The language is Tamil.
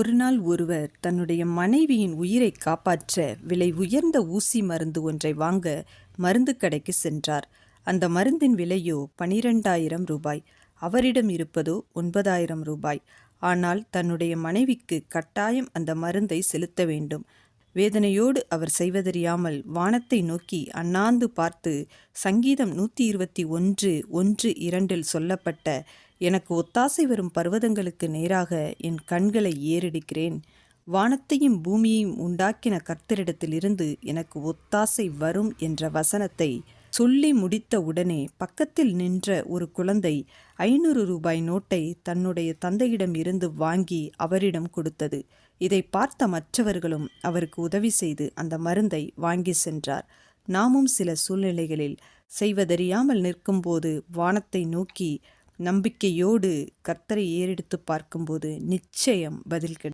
ஒரு நாள் ஒருவர் தன்னுடைய மனைவியின் உயிரை காப்பாற்ற விலை உயர்ந்த ஊசி மருந்து ஒன்றை வாங்க மருந்து கடைக்கு சென்றார். அந்த மருந்தின் விலையோ 12,000 ரூபாய். அவரிடம் இருப்பதோ 9,000 ரூபாய். ஆனால் தன்னுடைய மனைவிக்கு கட்டாயம் அந்த மருந்தை செலுத்த வேண்டும். வேதனையோடு அவர் செய்வதறியாமல் வானத்தை நோக்கி அண்ணாந்து பார்த்து, சங்கீதம் 121:1-2 சொல்லப்பட்ட எனக்கு ஒத்தாசை வரும் பர்வதங்களுக்கு நேராக என் கண்களை ஏறெடுக்கிறேன். வானத்தையும் பூமியையும் உண்டாக்கின கர்த்தரிடத்திலிருந்து எனக்கு ஒத்தாசை வரும் என்ற வசனத்தை சொல்லி முடித்த உடனே பக்கத்தில் நின்ற ஒரு குழந்தை 500 ரூபாய் நோட்டை தன்னுடைய தந்தையிடம் இருந்து வாங்கி அவரிடம் கொடுத்தது. இதை பார்த்த மற்றவர்களும் அவருக்கு உதவி செய்து அந்த மருந்தை வாங்கி சென்றார். நாமும் சில சூழ்நிலைகளில் செய்வதறியாமல் நிற்கும்போது வானத்தை நோக்கி நம்பிக்கையோடு கர்த்தரை ஏறெடுத்து பார்க்கும்போது நிச்சயம் பதில் கிடைக்கும்.